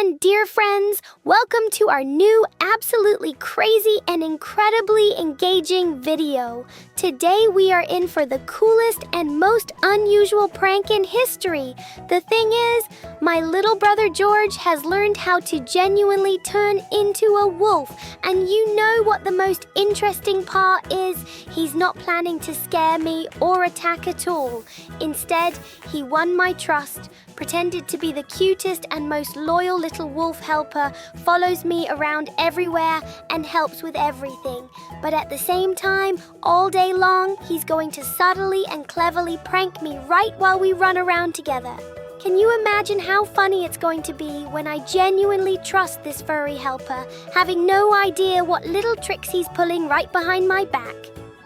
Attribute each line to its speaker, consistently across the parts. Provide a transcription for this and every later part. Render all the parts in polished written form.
Speaker 1: everyone, dear friends. Welcome to our new, absolutely crazy and incredibly engaging video. Today we are in for the coolest and most unusual prank in history. The thing is, my little brother George has learned how to genuinely turn into a wolf. And you know what the most interesting part is? He's not planning to scare me or attack at all. Instead, he won my trust, pretended to be the cutest and most loyal little wolf helper, follows me around everywhere and helps with everything. But at the same time, all day long, he's going to subtly and cleverly prank me right while we run around together. Can you imagine how funny it's going to be when I genuinely trust this furry helper, having no idea what little tricks he's pulling right behind my back?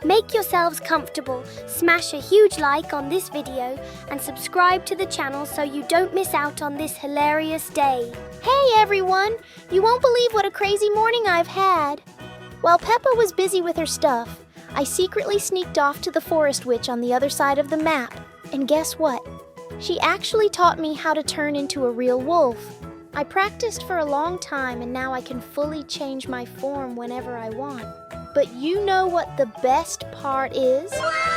Speaker 1: Make yourselves comfortable, smash a huge like on this video, and subscribe to the channel so you don't miss out on this hilarious day.
Speaker 2: Hey everyone! You won't believe what a crazy morning I've had. While Peppa was busy with her stuff, I secretly sneaked off to the forest witch on the other side of the map. And guess what? She actually taught me how to turn into a real wolf. I practiced for a long time and now I can fully change my form whenever I want. But you know what the best part is?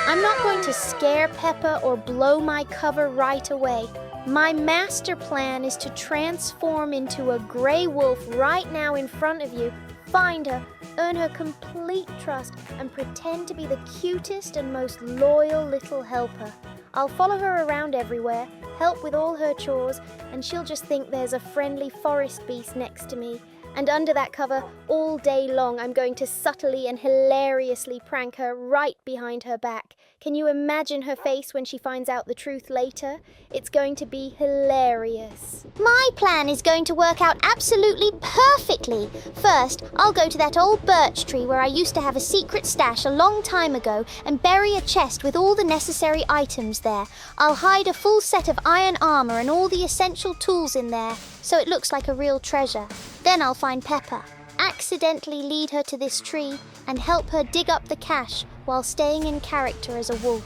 Speaker 2: I'm not going to scare Peppa or blow my cover right away. My master plan is to transform into a gray wolf right now in front of you, find her, earn her complete trust, and pretend to be the cutest and most loyal little helper. I'll follow her around everywhere, help with all her chores, and she'll just think there's a friendly forest beast next to me. And under that cover, all day long, I'm going to subtly and hilariously prank her right behind her back. Can you imagine her face when she finds out the truth later? It's going to be hilarious.
Speaker 1: My plan is going to work out absolutely perfectly. First, I'll go to that old birch tree where I used to have a secret stash a long time ago and bury a chest with all the necessary items there. I'll hide a full set of iron armor and all the essential tools in there, so it looks like a real treasure. Then I'll find Peppa, accidentally lead her to this tree, and help her dig up the cache while staying in character as a wolf.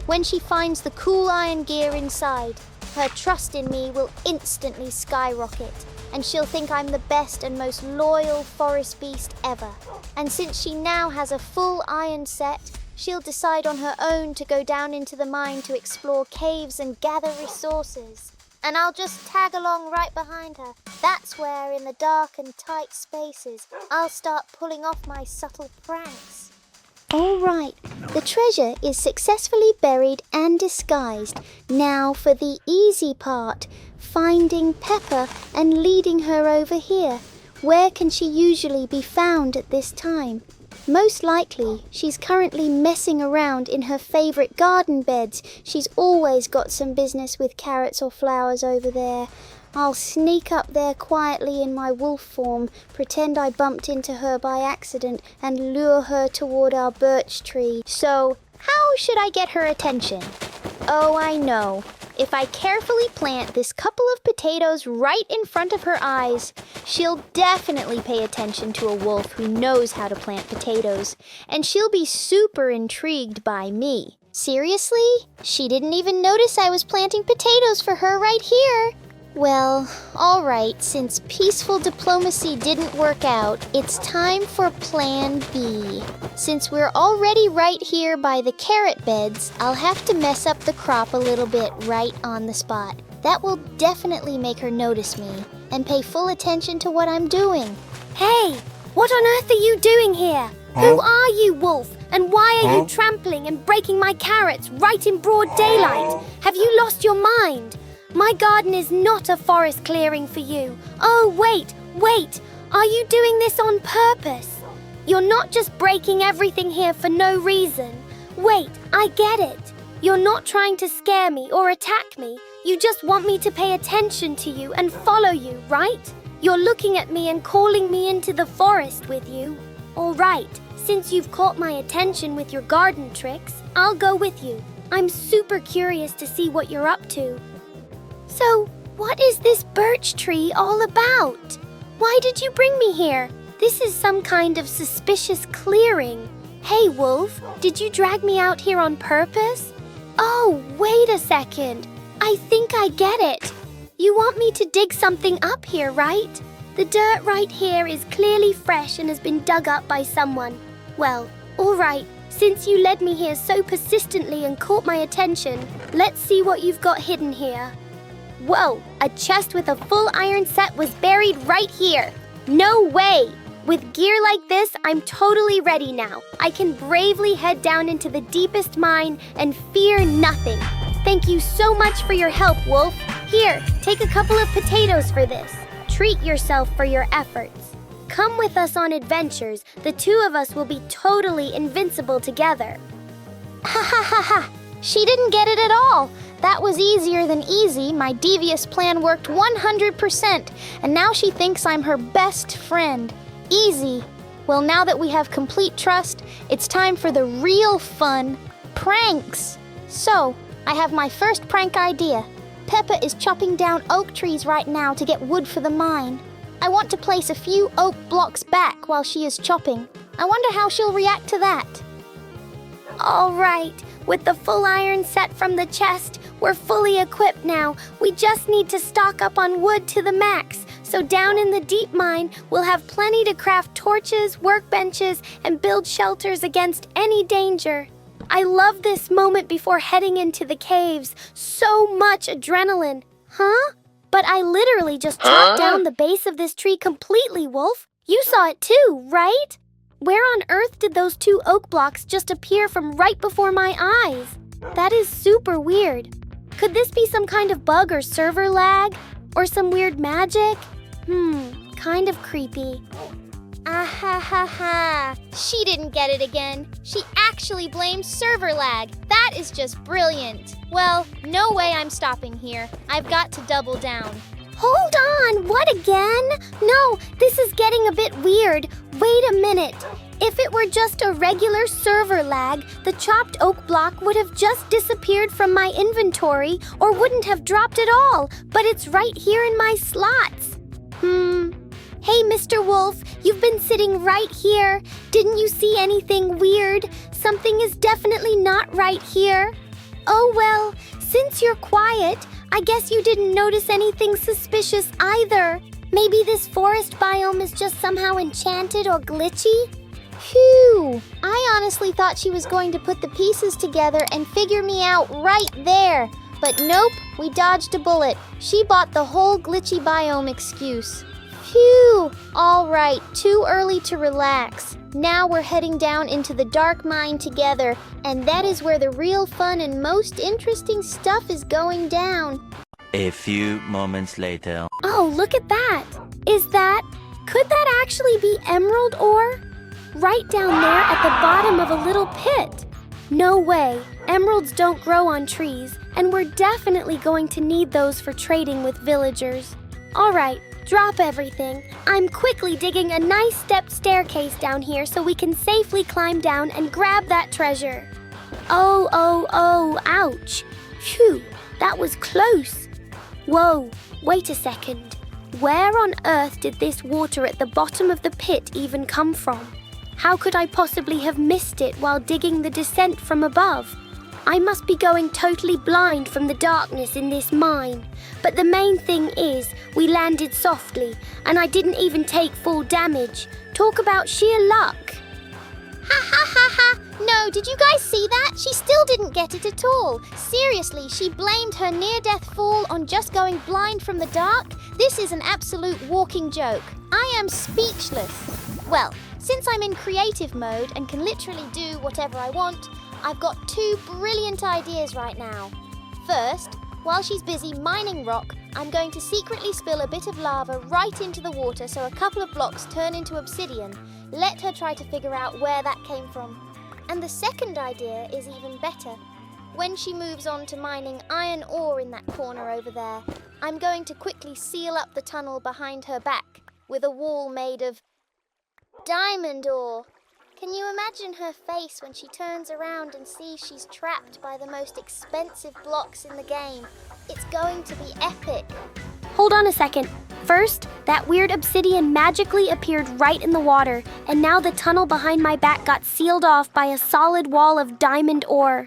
Speaker 1: When she finds the cool iron gear inside, her trust in me will instantly skyrocket, and she'll think I'm the best and most loyal forest beast ever. And since she now has a full iron set, she'll decide on her own to go down into the mine to explore caves and gather resources. And I'll just tag along right behind her. That's where, in the dark and tight spaces, I'll start pulling off my subtle pranks. All right, the treasure is successfully buried and disguised. Now for the easy part, finding Peppa and leading her over here. Where can she usually be found at this time? Most likely, she's currently messing around in her favorite garden beds. She's always got some business with carrots or flowers over there. I'll sneak up there quietly in my wolf form, pretend I bumped into her by accident, and lure her toward our birch tree. So, how should I get her attention? Oh, I know. If I carefully plant this couple of potatoes right in front of her eyes, she'll definitely pay attention to a wolf who knows how to plant potatoes, and she'll be super intrigued by me. Seriously? She didn't even notice I was planting potatoes for her right here. Well, all right, since peaceful diplomacy didn't work out, it's time for Plan B. Since we're already right here by the carrot beds, I'll have to mess up the crop a little bit right on the spot. That will definitely make her notice me and pay full attention to what I'm doing. Hey, what on earth are you doing here? Who are you, wolf? And why are you trampling and breaking my carrots right in broad daylight? Have you lost your mind? My garden is not a forest clearing for you. Oh, wait. Are you doing this on purpose? You're not just breaking everything here for no reason. Wait, I get it. You're not trying to scare me or attack me. You just want me to pay attention to you and follow you, right? You're looking at me and calling me into the forest with you. All right, since you've caught my attention with your garden tricks, I'll go with you. I'm super curious to see what you're up to. So, what is this birch tree all about? Why did you bring me here? This is some kind of suspicious clearing. Hey, wolf, did you drag me out here on purpose? Oh, wait a second. I think I get it.
Speaker 2: You want me to dig something up here, right? The dirt right here is clearly fresh and has been dug up by someone. Well, all right. Since you led me here so persistently and caught my attention, let's see what you've got hidden here. Whoa, a chest with a full iron set was buried right here. No way! With gear like this, I'm totally ready now. I can bravely head down into the deepest mine and fear nothing. Thank you so much for your help, Wolf. Here, take a couple of potatoes for this. Treat yourself for your efforts. Come with us on adventures. The two of us will be totally invincible together.
Speaker 1: Ha ha ha ha! She didn't get it at all. That was easier than easy. My devious plan worked 100%, and now she thinks I'm her best friend. Easy. Well, now that we have complete trust, it's time for the real fun, pranks. So, I have my first prank idea. Peppa is chopping down oak trees right now to get wood for the mine. I want to place a few oak blocks back while she is chopping. I wonder how she'll react to that.
Speaker 2: All right, with the full iron set from the chest, we're fully equipped now. We just need to stock up on wood to the max. So down in the deep mine, we'll have plenty to craft torches, workbenches, and build shelters against any danger. I love this moment before heading into the caves. So much adrenaline. Huh? But I literally just chopped down the base of this tree completely, Wolf. You saw it too, right? Where on earth did those two oak blocks just appear from right before my eyes? That is super weird. Could this be some kind of bug or server lag? Or some weird magic? Kind of creepy.
Speaker 1: Ah ha ha ha. She didn't get it again. She actually blamed server lag. That is just brilliant. Well, no way I'm stopping here. I've got to double down.
Speaker 2: Hold on, what again? No, this is getting a bit weird. Wait a minute. If it were just a regular server lag, the chopped oak block would have just disappeared from my inventory or wouldn't have dropped at all, but it's right here in my slots. Hey, Mr. Wolf, you've been sitting right here. Didn't you see anything weird? Something is definitely not right here. Oh, well, since you're quiet, I guess you didn't notice anything suspicious either. Maybe this forest biome is just somehow enchanted or glitchy?
Speaker 1: Phew! I honestly thought she was going to put the pieces together and figure me out right there. But nope, we dodged a bullet. She bought the whole glitchy biome excuse. Phew! All right, too early to relax. Now we're heading down into the dark mine together, and that is where the real fun and most interesting stuff is going down.
Speaker 3: A few moments later.
Speaker 2: Oh, look at that. Could that actually be emerald ore? Right down there at the bottom of a little pit. No way. Emeralds don't grow on trees, and we're definitely going to need those for trading with villagers. All right. Drop everything. I'm quickly digging a nice stepped staircase down here so we can safely climb down and grab that treasure. Oh, ouch. Phew, that was close. Whoa, wait a second. Where on earth did this water at the bottom of the pit even come from? How could I possibly have missed it while digging the descent from above? I must be going totally blind from the darkness in this mine. But the main thing is, we landed softly, and I didn't even take full damage. Talk about sheer luck.
Speaker 1: Ha ha ha ha! No, did you guys see that? She still didn't get it at all. Seriously, she blamed her near-death fall on just going blind from the dark? This is an absolute walking joke. I am speechless. Well, since I'm in creative mode and can literally do whatever I want, I've got two brilliant ideas right now. First, while she's busy mining rock, I'm going to secretly spill a bit of lava right into the water so a couple of blocks turn into obsidian. Let her try to figure out where that came from. And the second idea is even better. When she moves on to mining iron ore in that corner over there, I'm going to quickly seal up the tunnel behind her back with a wall made of diamond ore. Can you imagine her face when she turns around and sees she's trapped by the most expensive blocks in the game? It's going to be epic.
Speaker 2: Hold on a second. First, that weird obsidian magically appeared right in the water, and now the tunnel behind my back got sealed off by a solid wall of diamond ore.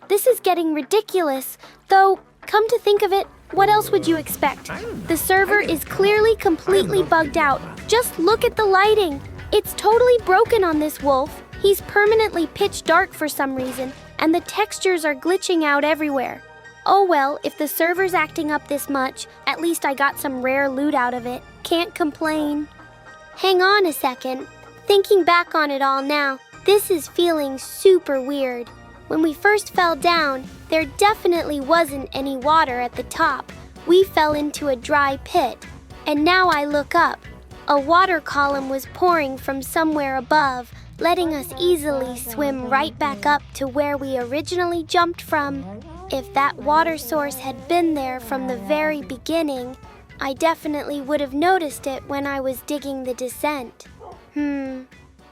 Speaker 2: This is getting ridiculous, though, come to think of it, What else would you expect? The server is clearly completely bugged out. Just look at the lighting. It's totally broken on this wolf. He's permanently pitch dark for some reason, and the textures are glitching out everywhere. Oh well, if the server's acting up this much, at least I got some rare loot out of it. Can't complain. Hang on a second. Thinking back on it all now, this is feeling super weird. When we first fell down, there definitely wasn't any water at the top. We fell into a dry pit. And now I look up. A water column was pouring from somewhere above, letting us easily swim right back up to where we originally jumped from. If that water source had been there from the very beginning, I definitely would have noticed it when I was digging the descent.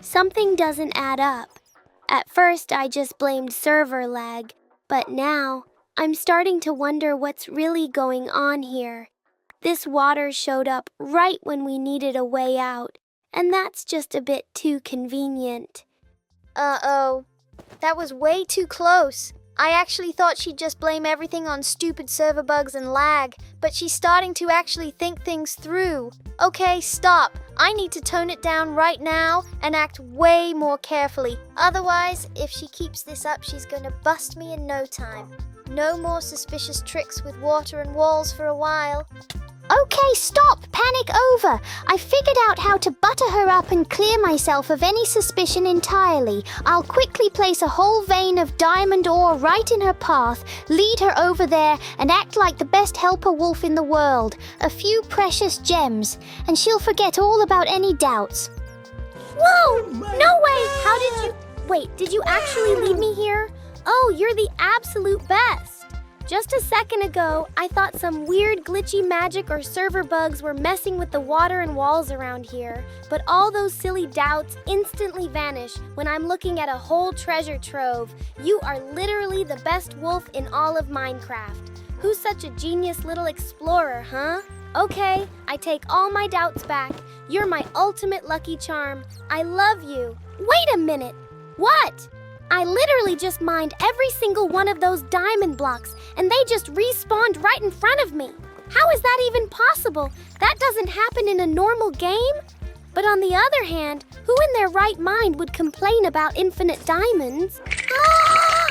Speaker 2: Something doesn't add up. At first, I just blamed server lag, but now I'm starting to wonder what's really going on here. This water showed up right when we needed a way out, and that's just a bit too convenient.
Speaker 1: Uh-oh. That was way too close. I actually thought she'd just blame everything on stupid server bugs and lag, but she's starting to actually think things through. Okay, stop. I need to tone it down right now and act way more carefully. Otherwise, if she keeps this up, she's gonna bust me in no time. No more suspicious tricks with water and walls for a while. Okay, stop! Panic over! I figured out how to butter her up and clear myself of any suspicion entirely. I'll quickly place a whole vein of diamond ore right in her path, lead her over there, and act like the best helper wolf in the world. A few precious gems, and she'll forget all about any doubts.
Speaker 2: Whoa! No way! How did you... Wait, did you actually lead me here? Oh, you're the absolute best! Just a second ago, I thought some weird glitchy magic or server bugs were messing with the water and walls around here, but all those silly doubts instantly vanish when I'm looking at a whole treasure trove. You are literally the best wolf in all of Minecraft. Who's such a genius little explorer, huh? Okay, I take all my doubts back. You're my ultimate lucky charm. I love you. Wait a minute. What? I literally just mined every single one of those diamond blocks, and they just respawned right in front of me. How is that even possible? That doesn't happen in a normal game. But on the other hand, who in their right mind would complain about infinite diamonds? Ah!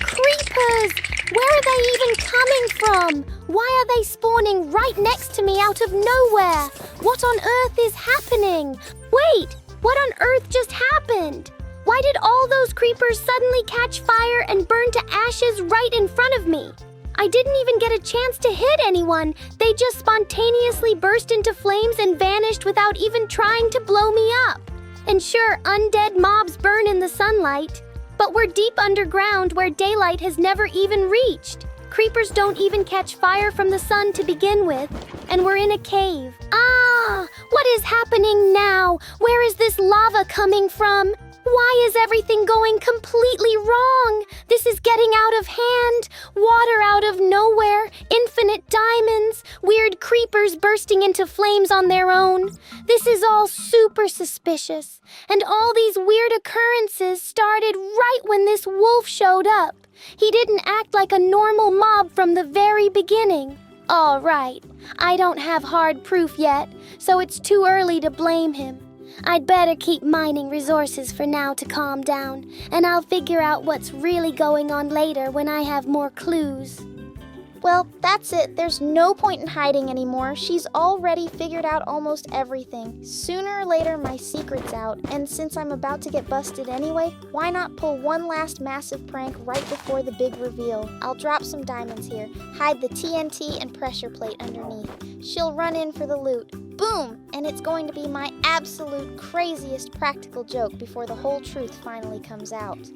Speaker 2: Creepers! Where are they even coming from? Why are they spawning right next to me out of nowhere? What on earth is happening? Wait, what on earth just happened? Why did all those creepers suddenly catch fire and burn to ashes right in front of me? I didn't even get a chance to hit anyone. They just spontaneously burst into flames and vanished without even trying to blow me up. And sure, undead mobs burn in the sunlight, but we're deep underground where daylight has never even reached. Creepers don't even catch fire from the sun to begin with, and we're in a cave. Ah, what is happening now? Where is this lava coming from? Why is everything going completely wrong? This is getting out of hand. Water out of nowhere, infinite diamonds, weird creepers bursting into flames on their own. This is all super suspicious. And all these weird occurrences started right when this wolf showed up. He didn't act like a normal mob from the very beginning. All right, I don't have hard proof yet, so it's too early to blame him. I'd better keep mining resources for now to calm down, and I'll figure out what's really going on later when I have more clues.
Speaker 1: Well, that's it. There's no point in hiding anymore. She's already figured out almost everything. Sooner or later, my secret's out, and since I'm about to get busted anyway, why not pull one last massive prank right before the big reveal? I'll drop some diamonds here, hide the TNT and pressure plate underneath. She'll run in for the loot. Boom! And it's going to be my absolute craziest practical joke before the whole truth finally comes out.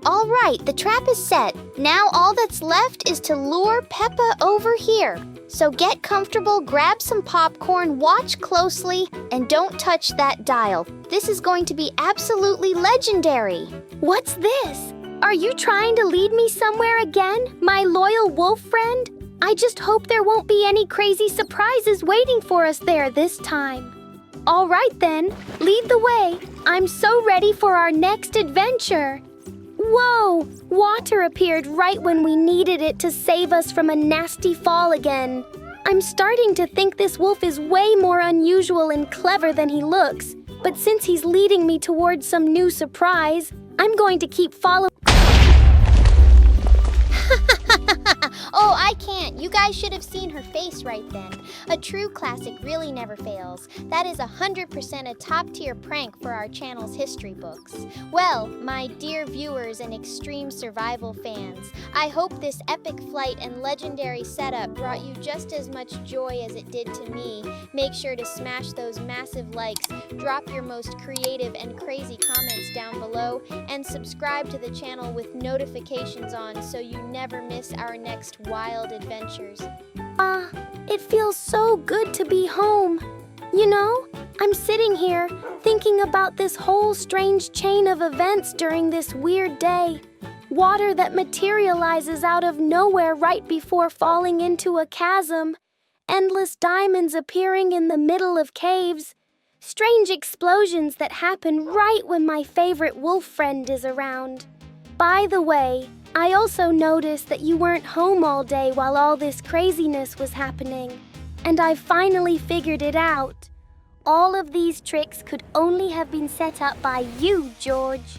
Speaker 1: All right, the trap is set. Now all that's left is to lure Peppa over here. So get comfortable, grab some popcorn, watch closely, and don't touch that dial. This is going to be absolutely legendary.
Speaker 2: What's this? Are you trying to lead me somewhere again, my loyal wolf friend? I just hope there won't be any crazy surprises waiting for us there this time. All right then, lead the way. I'm so ready for our next adventure. Whoa! Water appeared right when we needed it to save us from a nasty fall again. I'm starting to think this wolf is way more unusual and clever than he looks. But since he's leading me towards some new surprise, I'm going to keep following.
Speaker 1: Oh, I can't. You guys should have seen her face right then. A true classic really never fails. That is 100% a top-tier prank for our channel's history books. Well, my dear viewers and extreme survival fans, I hope this epic flight and legendary setup brought you just as much joy as it did to me. Make sure to smash those massive likes, drop your most creative and crazy comments down below, and subscribe to the channel with notifications on so you never miss our next wild adventures.
Speaker 2: It feels so good to be home. You know, I'm sitting here thinking about this whole strange chain of events during this weird day. Water that materializes out of nowhere right before falling into a chasm. Endless diamonds appearing in the middle of caves. Strange explosions that happen right when my favorite wolf friend is around. By the way, I also noticed that you weren't home all day while all this craziness was happening. And I finally figured it out. All of these tricks could only have been set up by you, George.